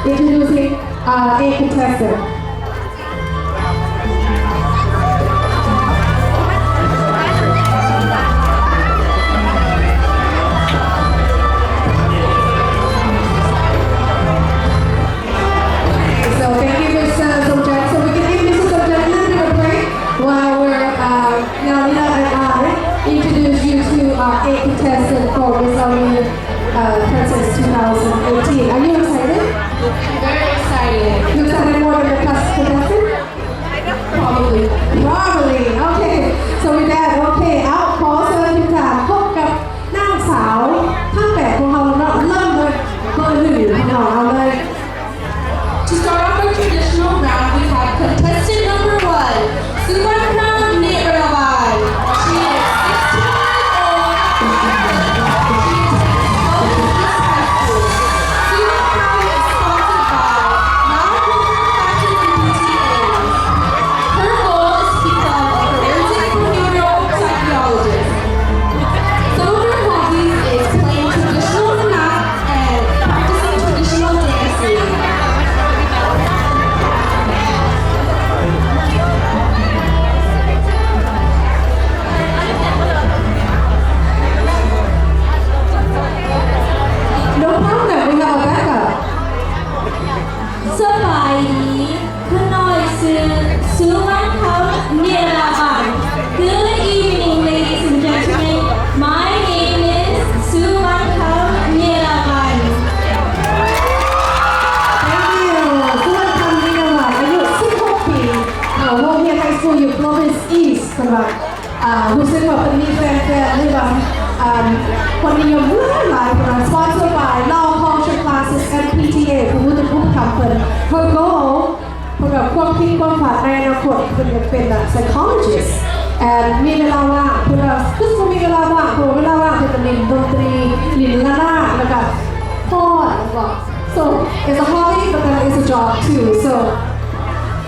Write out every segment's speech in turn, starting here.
introducing a contestant. So thank you, Ms. Somjak. So we can give Mrs. Somjak a little bit of a break while we're Nalina and I introduce you to a contestant for Miss Almina Princess 2018. Are you excited? Very excited. You excited more than the contestant? Probably. Probably. Okay. So with that, okay เอาขอเชิญทุกท่านพบกับนางสาวทั้ง8ของเราเริ่มเลยเบอร์1ของเราเอาเลย To start off our traditional round, we have contestant number 1, Suvarna Niravan. She is 16 years old. She attends Southeast High School. Suvarna is sponsored by Navajo Fashion and PTAs. Her goal is to become a forensic behavioral psychologist. Some of her hobbies is playing traditional math and practicing traditional dancing. No problem. We have a backup. สบายดีขน้อยซื้อวันเขาเนี่ยละบัน Good evening ladies and gentlemen my name is ซื้อวันเขาเนี่ยละบัน Thank you. สุวรรณคำนิยวัฒน์อายุ16 ปีโรงเรียนไฮสคูลอยู่ Province East สำหรับรู้สึกว่าเป็นมีแฟนๆหรือว่าคนนิยมหลายคน sponsored by Law Culture Classes and PTA ผู้รู้จักผู้ทำเปิด Her goal สำหรับความคิดความฝันในอนาคตเป็นอยากเป็น psychologist and มีเวลาว่างเพื่อคือมีเวลาว่างเพื่อเวลาว่างจะเรียนดนตรีเรียนระนาดแล้วก็ฟ้อนแล้วก็ so it's a hobby but then it's a job too so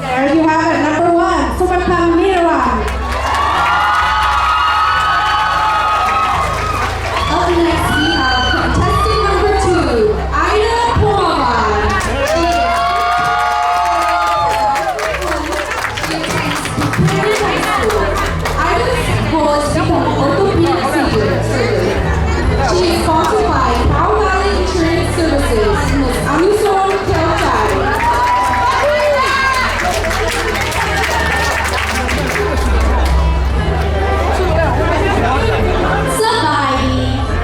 there you have it number 1 Suvarna Niravan. Up next, we have contestant number 2, Ida Pomavan. She attends Buchanan High School. Ida's goal is to become an orthopedic surgeon. She is sponsored by Cow Valley Insurance Services, Ms. Anuson Kelchai. สบายดี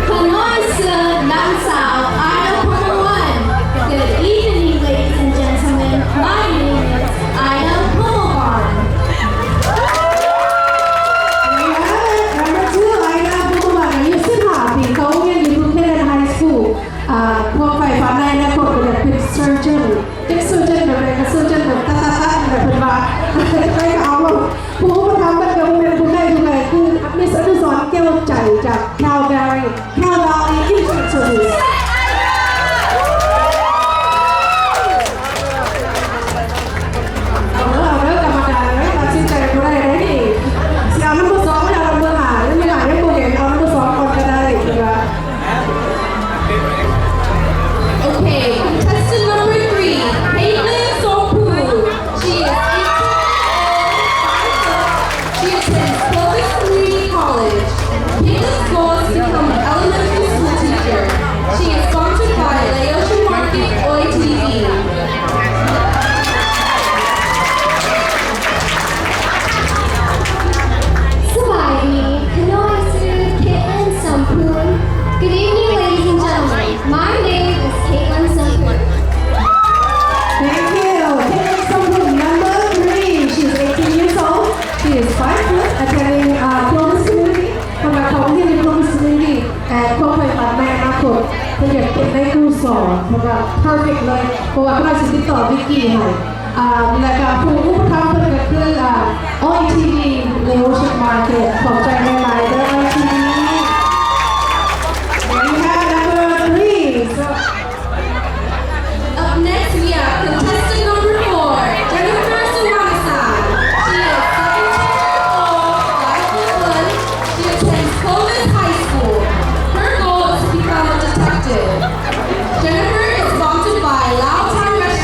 ขน้อยซื้อนางสาว Ida Pomavan Good evening ladies and gentlemen my name is Ida Pomavan There you have it. Number 2 Ida Pomavan อายุ15 ปีเขาเรียนอยู่ Buchanan High School พวกใฝ่ฝันในอนาคตเป็น surgeon เป็น surgeon แบบอะไรก็ surgeon แบบตาแบบเป็นว่าไปเอาผู้ประทำเป็นโรงเรียนผู้ได้ดูแลคือมิสอนุสรณ์แก้วใจจาก Cow Valley Insurance Services เอาเรื่องกรรมการเลยตัดสินใจก็ได้เลยนี่สิเอาnumber 2ไม่เอาnumber 5แล้วไม่หาได้ผู้เห็นเอาnumber 2ก่อนก็ได้ใช่ไหม Okay, contestant number 3, Caitlin Sopu. She is 18 years old, 5 foot. She attends Clovis Community College. Caitlin's goal is to become an elementary school teacher. She is sponsored by Laotian Market OITV. สบายดีขน้อยซื้อ Caitlin Sampoon Good evening ladies and gentlemen my name is Caitlin Sampoon Thank you. Caitlin Sompun, number 3. She's 18 years old. She is 5 foot, attending Clovis Community. ทำงานของที่ใน Clovis Community แต่ความใฝ่ฝันในอนาคตเธออยากเป็นได้ครูสอนเพราะว่า perfect เลยเพราะว่าพระราชติดต่อวิกกี้ให้และก็ผู้อุปถัมภ์เพื่อนก็คือOITV Laotian Market ขอบใจในไลน์ด้วย OITV There you have number 3. So Up next, we have contestant number 4, Jennifer Suwanasan. She is 17 years old, 5 foot 1. She attends Clovis High School. Her goal is to become a detective. Jennifer is sponsored by Lao Time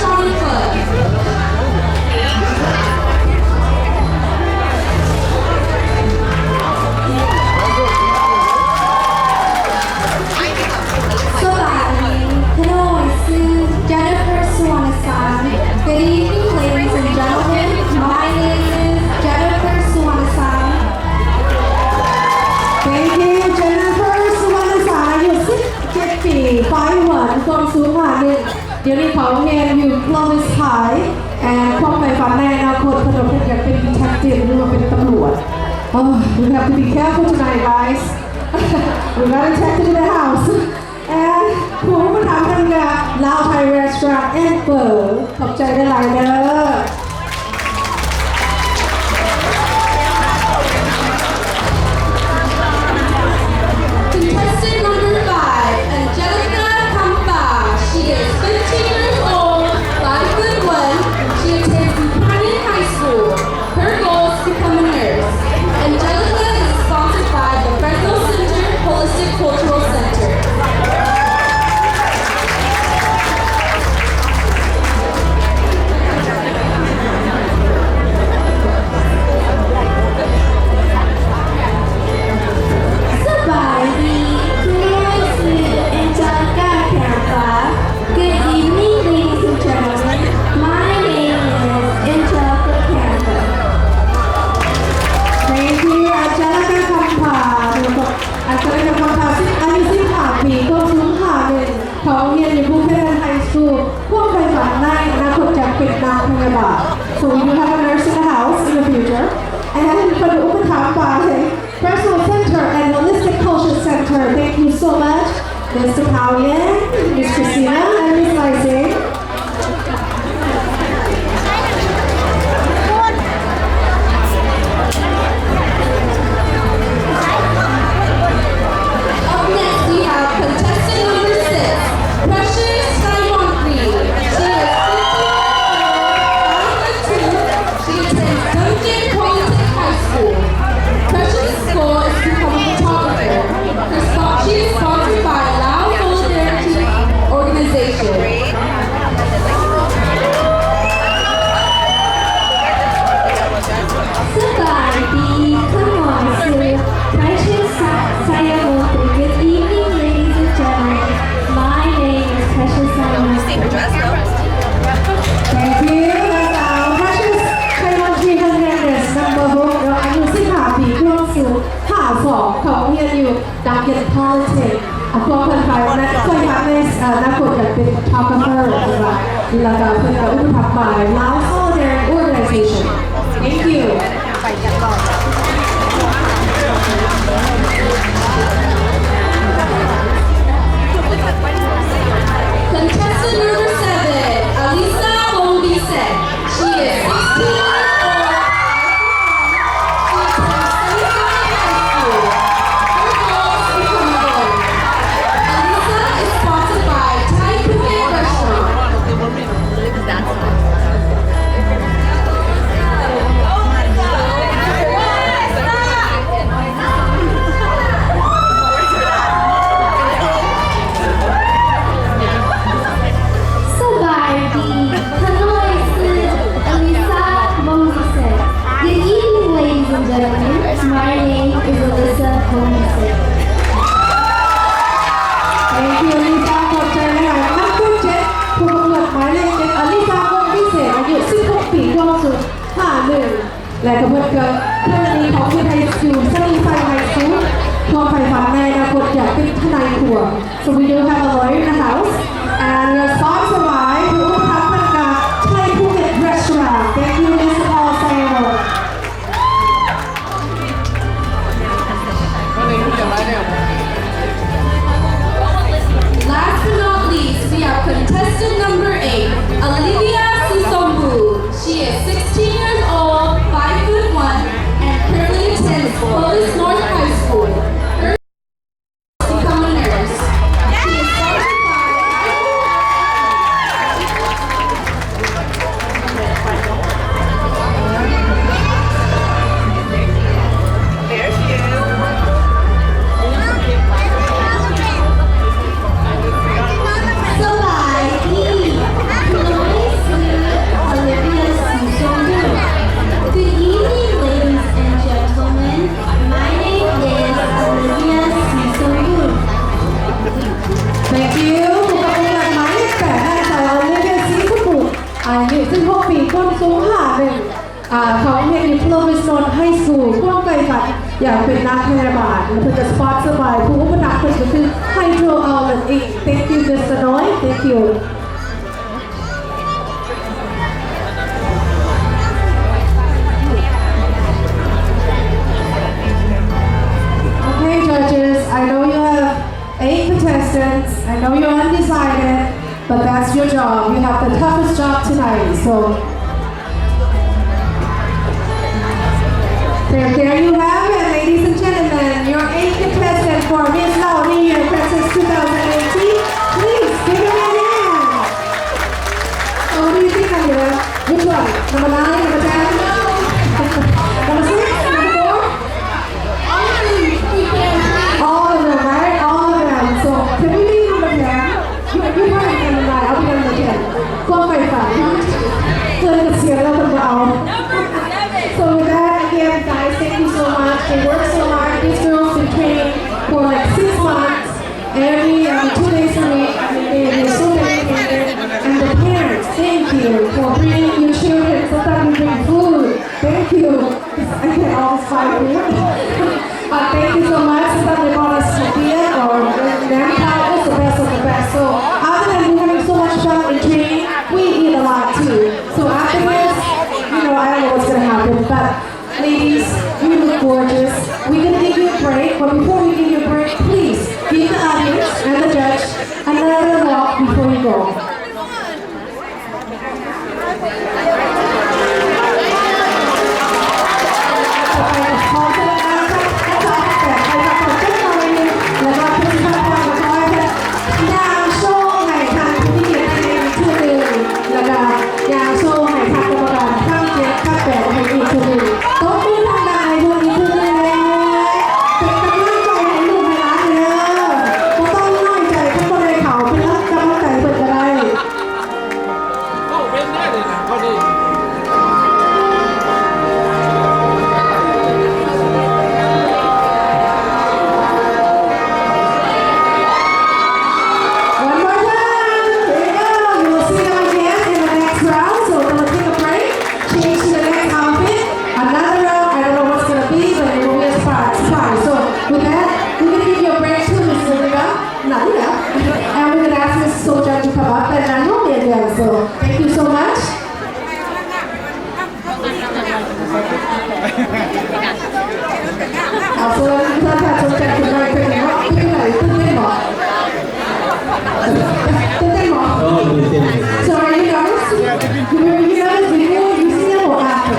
เดี๋ยวนี้เขาเรียนอยู่ Clovis High และความใฝ่ฝันในอนาคตเขาอยากเป็นดีเทคทีฟหรือว่าเป็นตำรวจ Oh, we have to be careful tonight, guys. We gotta check into the house. And ผู้มาทำกันกับ Lao Thai Restaurant and Pho ขอบใจได้หลายเด้อ Contestant number 5, Angelica Kampa. She is 15 years old, 5'1". She attends Buchanan High School. Her goal is to become a nurse. Angelica is sponsored by the Fresno Center Holistic Cultural Center. Sabadi, Florence Angelica Campa. Good evening, ladies and gentlemen. My name is Angelica Campa. Thank you, Angelica Kampa. Angelica Kampa อายุ15 ปีก็สูง5 เขาเรียนอยู่ Buchanan High School พวกใฝ่ฝันในอนาคตจะเป็นนางพยาบาล So you have a nurse in the house in the future. And คนอุปถัมภ์ by Fresno Center and Holistic Culture Center. Thank you so much, Mr. Paulian, Miss Christina, and Miss Lizzie. Up next, we have contestant number 6, Precious Simon Green. She is 15 years old, 5'2". She attends Duncan Polytech High School. Precious' goal is to become a photographer. She is sponsored by Lao Solidarity Organization. Sabadi, come on, Sue. Precious Sayamoto. Good evening, ladies and gentlemen. My name is Precious Sayamoto. Thank you. That's our Precious Simon Green Hernandez, number 6 เราอายุ15 ปีร่วมสู่52เขาเรียนอยู่ Duncan Polytech พวกคนไทยนะเคยทำในนักกฎอยากเป็น photographer นะคะแล้วก็เพื่อนกับอุปถัมภ์ by Lao Solidarity Organization. Thank you. Contestant number 7, Alisa Bombisek. She is 16 years old. She attends Sunnyside High School. Her goal is to become a lawyer. Alisa is sponsored by Thai Phuket Restaurant. Sabadi, Hanoi, Elisa Moses. Good evening, ladies and gentlemen. My name is Elisa Moses. Thank you, Lisa ขอบใจนะคะนักกฎเจ็ดผู้ประกวดหมายเลข7 อลิซาคงพิเศษอายุ16 ปีร่วมสู่51และกระบวนการเพื่อนนี้ของที่ไทยอยู่สนีไฟไฮสคูลความใฝ่ฝันในอนาคตอยากเป็นทนายความ So we do have a lawyer in the house and we are sponsored by ผู้อุปถัมภ์บรรดา Thai Phuket Restaurant. Thank you, Mr. Paul Sayo. Last but not least, we have contestant number 8, Olivia Susombu. She is 16 years old, 5'1", and currently attends Clovis North High School. Her goal is to become a nurse. She is sponsored Thank you ผู้ประกวดหมายเลข8นะคะโอลิเวียซีสุขุมอายุ16 ปีความสูง51เขาเรียนอยู่ Clovis North High School ความใฝ่ฝันอยากเป็นนักพยาบาลและเพื่อจะสปอนเซอร์บายผู้อุปถัมภ์ก็คือ Hydro Outlet Inc. Thank you, Mr. Noy. Thank you. know you're undecided, but that's your job. You have the toughest job tonight. So there you have it, ladies and gentlemen. Your 8th contestant for Miss Lauri Year Princess 2018. Please give her a hand. So what do you think, Alira? Which one? Number 9, number 10? Number 6? Number 4? All of them, right? All of them. So can we be number 10? You probably number 9. I'll be number 10. Go on, my friend. Let's see another round. So with that, again, guys, thank you so much. They worked so hard. These girls been training for like 6 months, every 2 days a week. I mean, they're so dedicated. And the parents, thank you for bringing your children. Sometimes you bring food. Thank you. I can't always find food. Thank you so much. Sometimes they call us Sophia or Grandpa. It's the best of the best. So other than having so much fun in training, we eat a lot too. So after this, I don't know what's going to happen, but ladies, you look gorgeous. We're going to give you a break, but before we give you a break, please give the audience and the judge another walk before you go. So thank you so much. Also, kita akan cek kembali ke mana? So are you guys? You guys before you see it or after?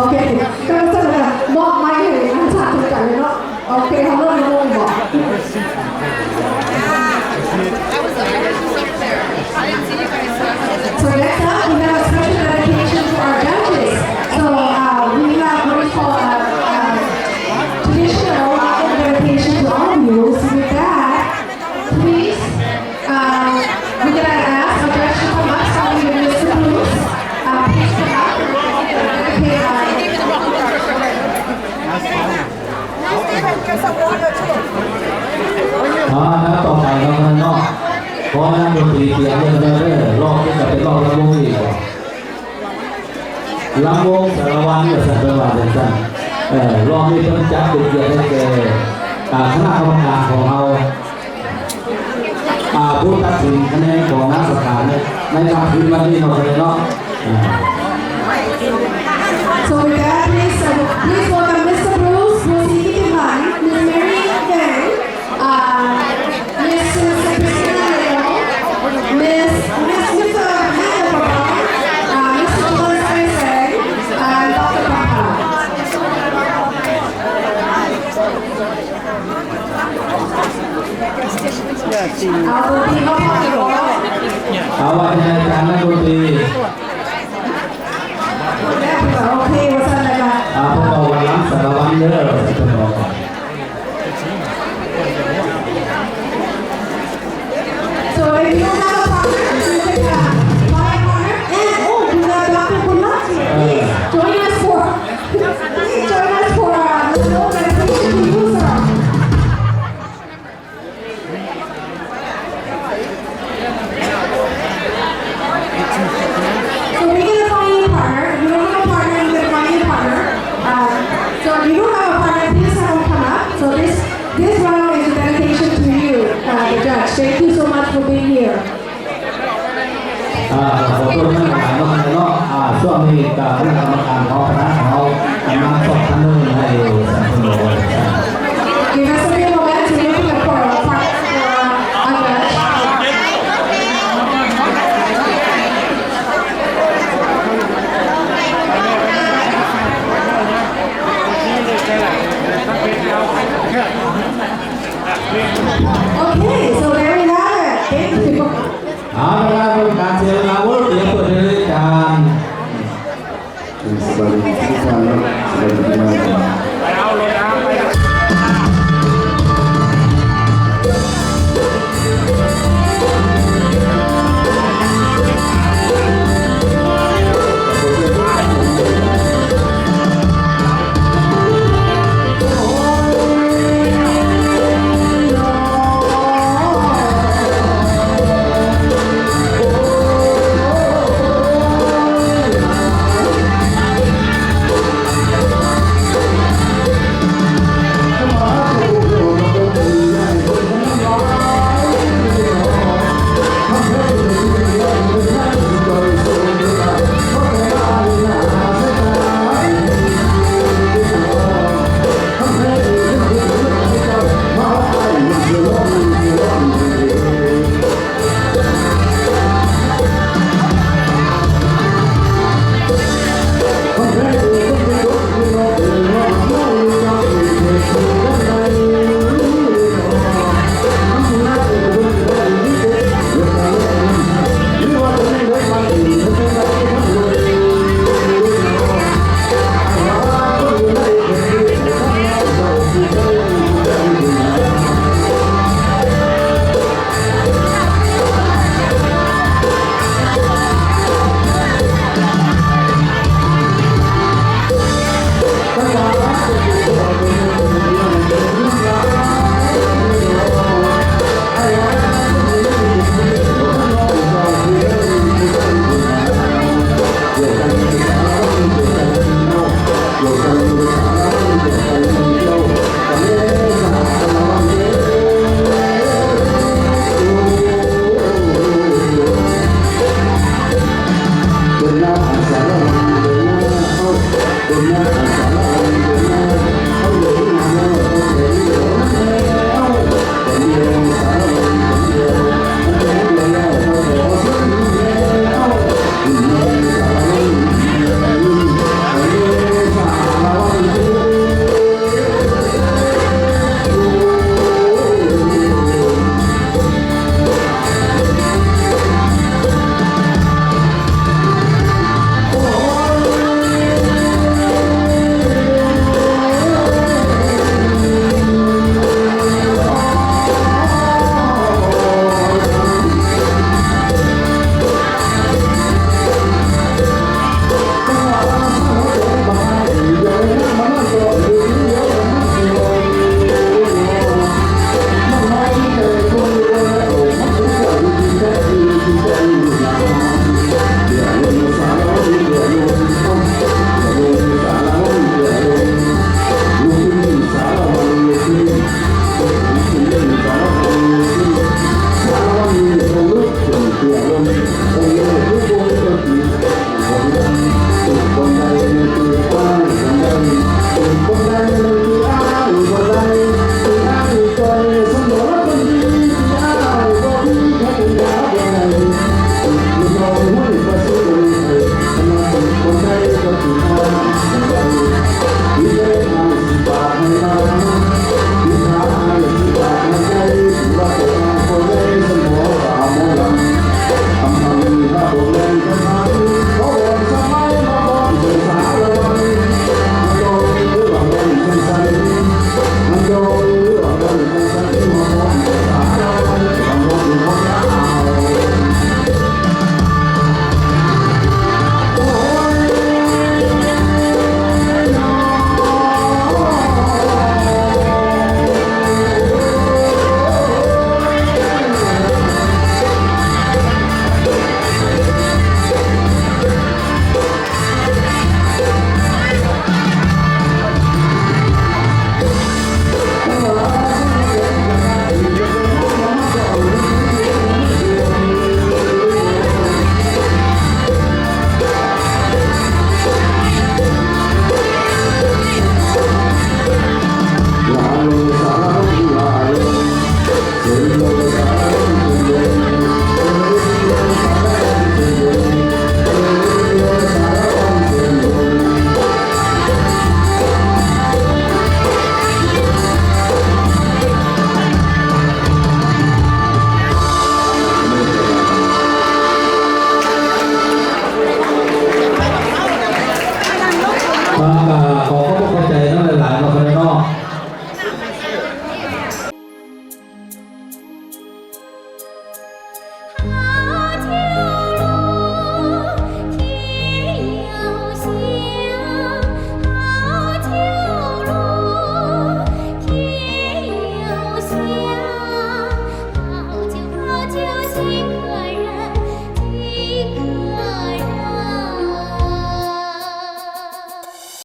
Okay. Kalau sayaบอกไม่เลยมันชัดเหมือนกันเลยเนาะโอเคเขาเริ่มงงบอก So next up, we have a special dedication to our judges. So we have what we call a traditional dedication to all of you. So with that, please, we're going to ask our judge to come up, starting with Mr. Bruce. Please come up and dedicateต่อไปเราข้างนอกเพราะนักดนตรีเสียงเดินรอบที่จะเป็นรอบลำวงอีกลำวงสารวัตรกับสัตว์ประวัติสั้นรอบนี้ต้องจับเป็นเกียรติให้แก่คณะกรรมการของเราผู้ตัดสินคะแนนของนักศึกษาในการคืนวันนี้เราเลยเนาะ So with that, please welcome Mr. Bruce, Miss Iki Kipan, Miss Mary Gang, Miss Christina Leo, Miss Mr. Hannah Papa, Mr. Thomas Isaac, and Dr. Papa. เอาตัวทีเข้ามาเลย เอาไว้ในการนักดนตรี โอเคว่าสั่นเลยค่ะ พวกเราวันล้ำสารวัตรเด้อ So if you don't have a partner, you can buy a partner. And we got Dr. Kunlat here. Please join us for little meditation to use her. So we're gonna find you a partner. If you don't have a partner, you're gonna find you a partner. So if you don't have a partner, please have them come up. So this round is a dedication to you, the judge. Thank you so much for being here. ขอโทษท่านประธานเนาะช่วงนี้กับคณะกรรมการของคณะของเรามาสอบท่านนึงให้สนับสนุน Give us a few moments to look for a partner Okay, so there we have it. Thank you. เอาละครับเป็นการเสียเวลาเวิร์ดเดี๋ยวเปิดรายการ sebagai kita sebagai gimana ขอเข้าใจทั้งหลายๆมาคนเนาะ天